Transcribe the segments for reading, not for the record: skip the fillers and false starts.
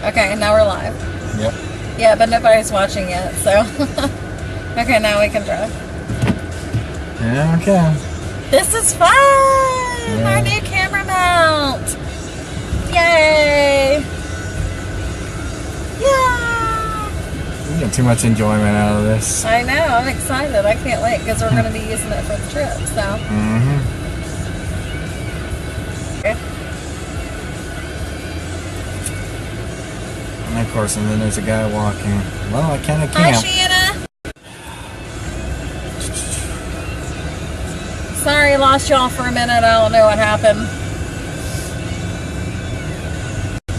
Okay, now we're live. Yep. Yeah, but nobody's watching yet, so. Okay, now we can drive. Yeah, okay. This is fun! Yeah. Our new camera mount! Yay! Yeah! We get too much enjoyment out of this. I know, I'm excited. I can't wait because we're going to be using it for the trip, so. Mm-hmm. Okay. And of course, and then there's a guy walking. Well, I kind of Hi, can't. Shanna! Sorry, lost y'all for a minute. I don't know what happened.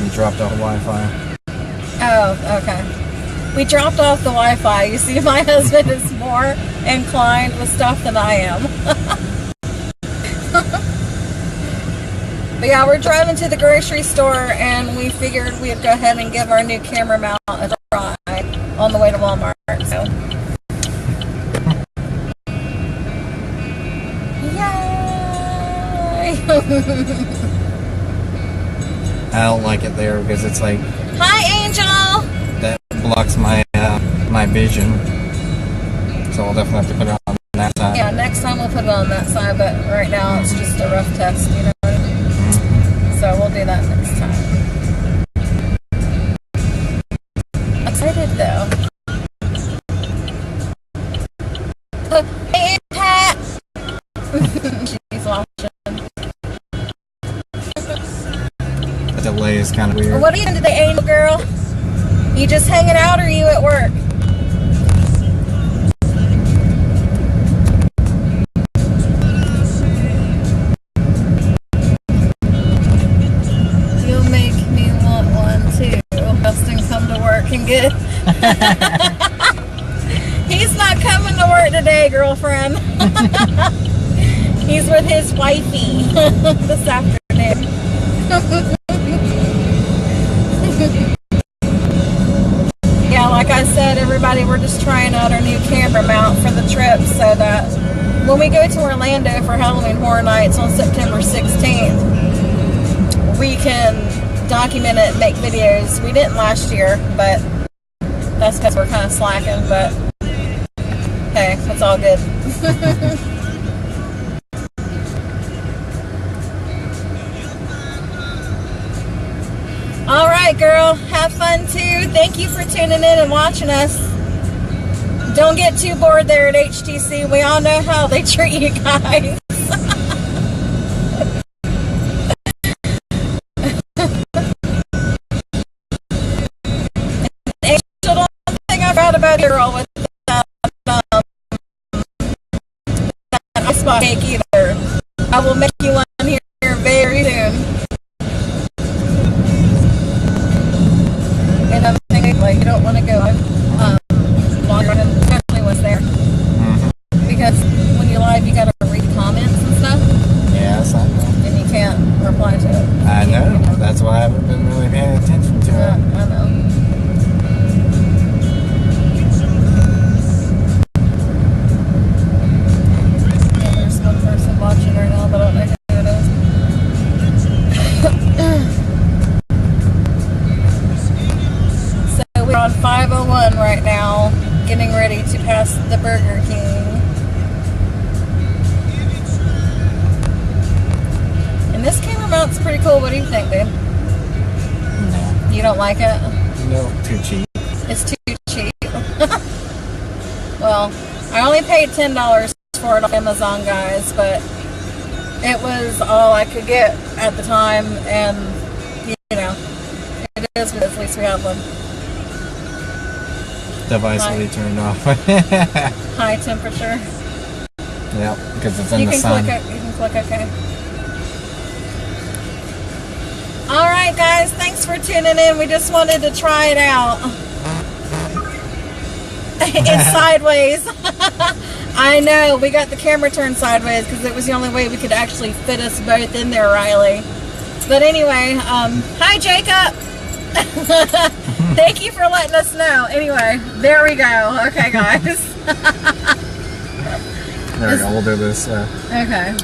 We dropped off the Wi-Fi. Oh, okay. We dropped off the Wi-Fi. You see, my husband is more inclined with stuff than I am. But yeah, we're driving to the grocery store, and we figured we'd go ahead and give our new camera mount a try on the way to Walmart. So. Yay! I don't like it there because it's like Hi, Angel! that blocks my my vision. So I'll definitely have to put it on that side. Yeah, next time we'll put it on that side, but right now it's just a rough test, you know what I mean? So we'll do that next time. Excited though. Hey, Pat! She's watching. The delay is kind of weird. What are you doing today, Angel girl? You just hanging out or are you at work? You'll make me want one too. Dustin, come to work and get. He's not coming to work today, girlfriend. He's with his wifey this afternoon. Yeah, like I said, everybody, we're just trying out our new camera mount for the trip so that when we go to Orlando for Halloween Horror Nights on September 16th, we can document it and make videos. We didn't last year, but that's because we're kind of slacking, but hey, it's all good. All right, girl. Have fun too. Thank you for tuning in and watching us. Don't get too bored there at HTC. We all know how they treat you guys. Angel, don't think I forgot about your girl with that ice spot cake either. I will make you one here very soon. And I'm thinking, like, you don't want to go longer than especially what's there. Because when you're live, you got to read comments and stuff. Yes, I know. And you can't reply to it. I know. That's why I haven't been really paying attention to it. I know. Yeah, there's one person watching right now, but I don't know who it is. We're on 501 right now, getting ready to pass the Burger King. And this camera mount's pretty cool. What do you think, babe? No. You don't like it? No, too cheap. It's too cheap. Well, I only paid $10 for it on Amazon, guys, but it was all I could get at the time, and, you know, it is, but at least we have one. Device will be turned off. High temperature. Yeah, because it's in the sun. You can click OK. Alright guys, thanks for tuning in. We just wanted to try it out. It's sideways. I know, we got the camera turned sideways because it was the only way we could actually fit us both in there, Riley. But anyway, hi Jacob. Thank you for letting us know. Anyway, there we go. Okay, guys. There we go. We'll do this. Okay.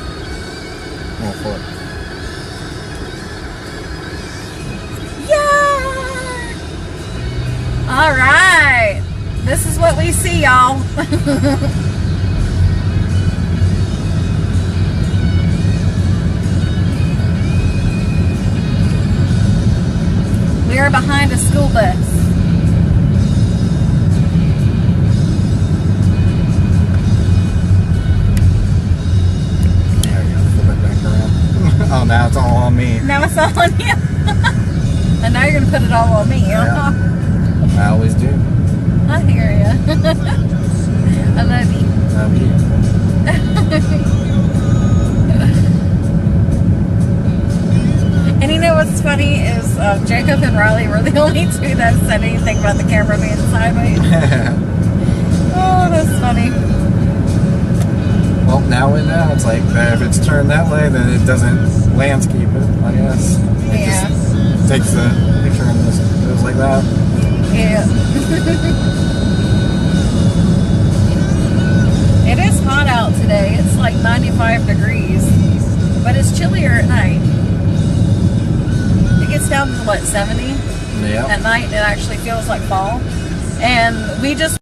We'll flip. Yeah! All right. This is what we see, y'all. We are behind a school bus. There we go. Flip it back around. Oh, now it's all on me. Now it's all on you. And now you're going to put it all on me. Yeah. I always do. I hear ya. I love you. Love you. And you know what's funny is Jacob and Riley were the only two that said anything about the camera being sideways. Oh, that's funny. Well, now we know. It's like if it's turned that way, then it doesn't landscape it, I guess. It Yeah. just takes the picture and just goes like that. Yeah. It is hot out today. It's like 95 degrees. But it's chillier at night. It gets down to what, 70? Yeah. At night it actually feels like fall. And we just